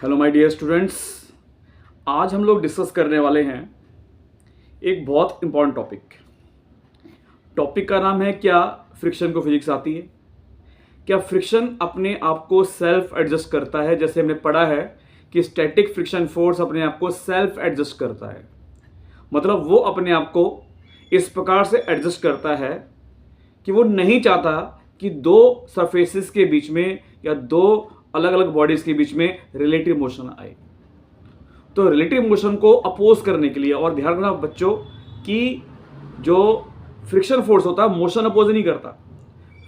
Hello my dear students. आज हम लोग डिस्कस करने वाले हैं एक बहुत इम्पॉर्टेंट टॉपिक का नाम है क्या फ्रिक्शन को फिजिक्स आती है। क्या फ्रिक्शन अपने आप को सेल्फ एडजस्ट करता है? जैसे हमने पढ़ा है कि स्टैटिक फ्रिक्शन फोर्स अपने आप को सेल्फ एडजस्ट करता है, मतलब वो अपने आप को इस प्रकार से एडजस्ट करता है कि वो नहीं चाहता कि दो सरफेसेस के बीच में या दो अलग अलग बॉडीज के बीच में रिलेटिव मोशन आए। तो रिलेटिव मोशन को अपोज करने के लिए, और ध्यान रखना बच्चों कि जो फ्रिक्शन फोर्स होता है मोशन अपोज नहीं करता,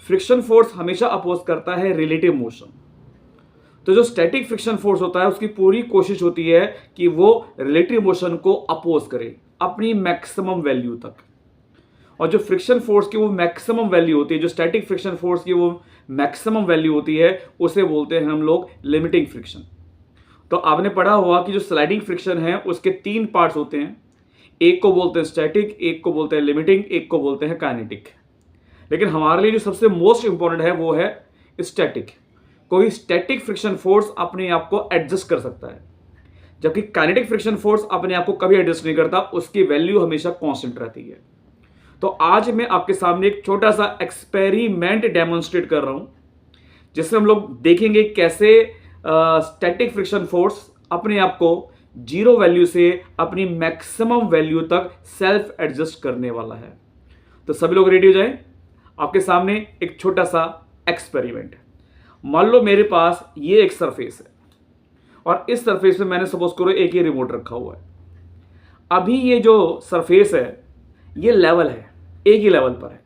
फ्रिक्शन फोर्स हमेशा अपोज करता है रिलेटिव मोशन। तो जो स्टैटिक फ्रिक्शन फोर्स होता है उसकी पूरी कोशिश होती है कि वो रिलेटिव मोशन को अपोज करे अपनी मैक्सिमम वैल्यू तक। और जो फ्रिक्शन फोर्स की वो मैक्सिमम वैल्यू होती है, जो स्टैटिक फ्रिक्शन फोर्स की वो मैक्सिमम वैल्यू होती है, उसे बोलते हैं हम लोग लिमिटिंग फ्रिक्शन। तो आपने पढ़ा हुआ कि जो स्लाइडिंग फ्रिक्शन है उसके तीन पार्ट्स होते हैं, एक को बोलते हैं स्टैटिक, एक को बोलते हैं लिमिटिंग, एक को बोलते हैं काइनेटिक। लेकिन हमारे लिए जो सबसे मोस्ट इंपॉर्टेंट है वो है स्टैटिक। कोई स्टैटिक फ्रिक्शन फोर्स अपने आप को एडजस्ट कर सकता है, जबकि काइनेटिक फ्रिक्शन फोर्स अपने आप को कभी एडजस्ट नहीं करता, उसकी वैल्यू हमेशा कांस्टेंट रहती है। तो आज मैं आपके सामने एक छोटा सा एक्सपेरिमेंट डेमोन्स्ट्रेट कर रहा हूं, जिसमें हम लोग देखेंगे कैसे स्टैटिक फ्रिक्शन फोर्स अपने आप को जीरो वैल्यू से अपनी मैक्सिमम वैल्यू तक सेल्फ एडजस्ट करने वाला है। तो सभी लोग रेडी हो जाएं। आपके सामने एक छोटा सा एक्सपेरिमेंट है। मान लो मेरे पास ये एक सरफेस है और इस सरफेस में मैंने सपोज करो एक ही रिमोट रखा हुआ है। अभी ये जो सरफेस है ये लेवल है, एक ही लेवल पर है।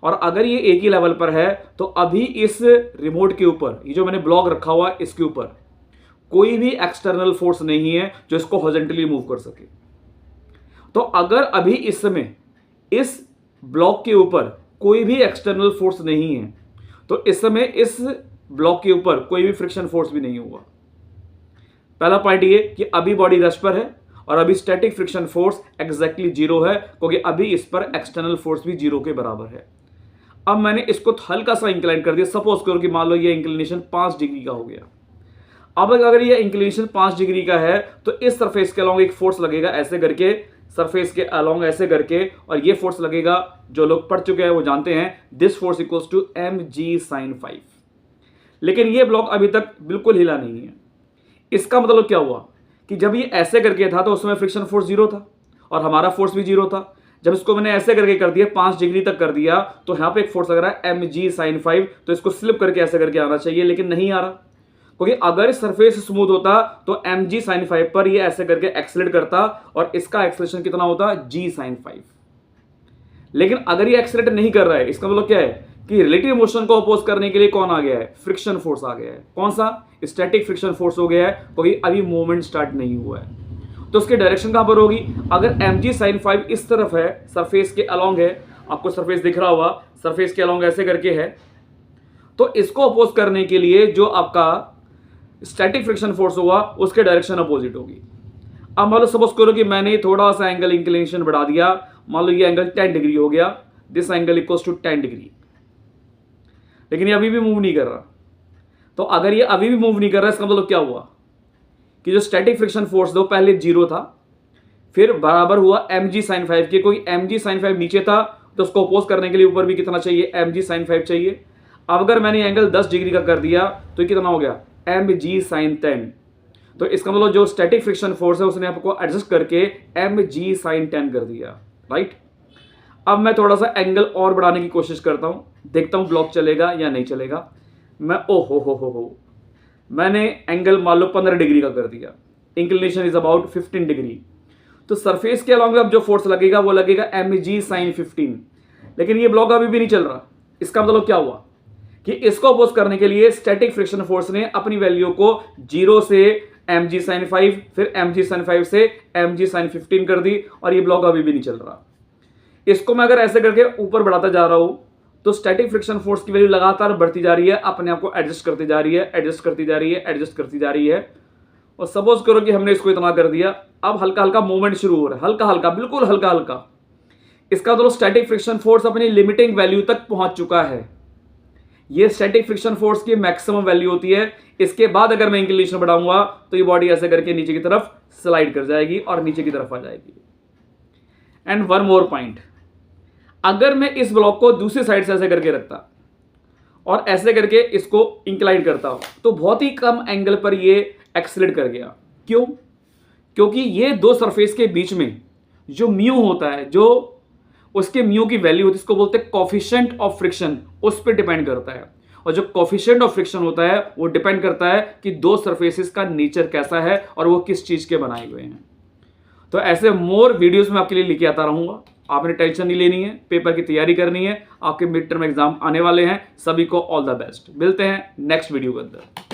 और अगर ये एक ही लेवल पर है तो अभी इस रिमोट के ऊपर, ये जो मैंने ब्लॉक रखा हुआ है इसके ऊपर कोई भी एक्सटर्नल फोर्स नहीं है जो इसको हॉरिजॉन्टली मूव कर सके। तो अगर अभी इस समय इस ब्लॉक के ऊपर कोई भी एक्सटर्नल फोर्स नहीं है तो इस समय इस ब्लॉक के ऊपर कोई भी फ्रिक्शन फोर्स भी नहीं हुआ। पहला पॉइंट ये कि अभी बॉडी रेस्ट पर है और अभी static friction force exactly zero है, क्योंकि अभी इस पर एक्सटर्नल फोर्स भी जीरो के बराबर है। अब मैंने इसको हल्का सा इंक्लाइन कर दिया। सपोज करो कि मान लो ये इंक्लिनेशन 5 डिग्री का हो गया। अब अगर ये इंक्लिनेशन 5 डिग्री का है तो इस सरफेस के अलोंग एक फोर्स लगेगा ऐसे करके, सरफेस के अलोंग ऐसे करके, और ये फोर्स लगेगा, जो लोग पढ़ चुके हैं वो जानते हैं, this force equals to mg sin 5। लेकिन ये ब्लॉक अभी तक बिल्कुल हिला नहीं है। इसका मतलब क्या हुआ कि जब ये ऐसे करके था तो उसमें फ्रिक्शन फोर्स जीरो था और हमारा फोर्स भी जीरो था। जब इसको मैंने ऐसे करके कर दिया, 5 डिग्री तक कर दिया, तो यहां पे एक फोर्स लग रहा है mg sin 5, तो इसको स्लिप करके ऐसे करके आना चाहिए, लेकिन नहीं आ रहा, क्योंकि अगर सरफेस स्मूथ होता तो mg sin 5 पर ये ऐसे करके एक्सेलरेट करता और इसका एक्सेलरेशन कितना होता, g sin 5। लेकिन अगर ये एक्सेलरेट नहीं कर रहा है, इसका मतलब क्या है कि रिलेटिव मोशन को अपोज करने के लिए कौन आ गया है, फ्रिक्शन फोर्स आ गया है। कौन सा? स्टैटिक फ्रिक्शन फोर्स हो गया है, क्योंकि अभी मूवमेंट स्टार्ट नहीं हुआ है। तो उसकी डायरेक्शन कहां पर होगी? अगर mg sin 5 इस तरफ है, सरफेस के अलोंग है, आपको सरफेस दिख रहा होगा, सरफेस के अलोंग ऐसे करके है, तो इसको अपोज करने के लिए जो आपका स्टैटिक फ्रिक्शन फोर्स होगा उसके डायरेक्शन अपोजिट होगी। अब मान लो सपोज करो कि मैंने थोड़ा सा एंगल इंक्लिनेशन बढ़ा दिया, मान लो ये एंगल 10 डिग्री हो गया, this angle equals to 10 degree, लेकिन ये अभी भी मूव नहीं कर रहा। तो अगर ये अभी भी मूव नहीं कर रहा, इसका मतलब क्या हुआ कि जो स्टैटिक फ्रिक्शन फोर्स था पहले जीरो था, फिर बराबर हुआ mg sin 5 के। कोई mg sin 5 नीचे था तो उसको अपोज करने के लिए ऊपर भी कितना चाहिए, mg sin 5 चाहिए। अब अगर मैंने एंगल 10 डिग्री का कर दिया तो कितना हो गया, mg sin 10। तो इसका मतलब जो स्टैटिक फ्रिक्शन फोर्स है उसने आपको एडजस्ट करके mg sin 10 कर दिया, राइट। अब मैं थोड़ा सा एंगल और बढ़ाने की कोशिश करता हूं, देखता हूं ब्लॉक चलेगा या नहीं चलेगा। मैं ओ हो मैंने एंगल मान लो 15 डिग्री का कर दिया, इंक्लिनेशन इज अबाउट 15 डिग्री। तो सरफेस के अलोंग अब जो फोर्स लगेगा वो लगेगा mg sin 15, लेकिन ये ब्लॉक अभी भी नहीं चल रहा। इसका मतलब क्या हुआ कि इसको अपोज करने के लिए स्टैटिक फ्रिक्शन फोर्स ने अपनी वैल्यू को जीरो से mg sin 5, फिर mg sin 5 से mg sin 15 कर दी, और ये ब्लॉक अभी भी नहीं चल रहा। इसको मैं अगर ऐसे करके ऊपर बढ़ाता जा रहा हूं तो स्टैटिक फ्रिक्शन फोर्स की वैल्यू लगातार बढ़ती जा रही है, अपने आप को एडजस्ट करती जा रही है, एडजस्ट करती जा रही है, एडजस्ट करती जा रही है। और सपोज करो कि हमने इसको इतना कर दिया, अब हल्का हल्का मूवमेंट शुरू हो रहा है, हल्का हल्का, बिल्कुल हल्का हल्का। इसका मतलब स्टैटिक फ्रिक्शन फोर्स अपनी लिमिटिंग वैल्यू तक पहुंच चुका है। ये स्टैटिक फ्रिक्शन फोर्स की मैक्सिमम वैल्यू होती है। इसके बाद अगर मैं इंक्लिनेशन बढ़ाऊंगा तो ये बॉडी ऐसे करके नीचे की तरफ स्लाइड कर जाएगी और नीचे की तरफ आ जाएगी। एंड वन मोर पॉइंट, अगर मैं इस ब्लॉक को दूसरी साइड से ऐसे करके रखता और ऐसे करके इसको इंक्लाइन करता हूं तो बहुत ही कम एंगल पर ये एक्सीलरेट कर गया। क्यों? क्योंकि ये दो सरफेस के बीच में जो म्यू होता है, जो उसके म्यू की वैल्यू होती है, इसको बोलते हैं कोफिशिएंट ऑफ फ्रिक्शन, उस पर डिपेंड करता है। और जो कोफिशिएंट ऑफ फ्रिक्शन होता है वो डिपेंड करता है कि दो सरफेसेस का नेचर कैसा है और वो किस चीज के बनाए हुए हैं। तो ऐसे मोर वीडियोस में आपके लिए लेके आता रहूंगा। आपने टेंशन नहीं लेनी है, पेपर की तैयारी करनी है, आपके मिड टर्म एग्जाम आने वाले हैं। सभी को ऑल द बेस्ट। मिलते हैं नेक्स्ट वीडियो के अंदर।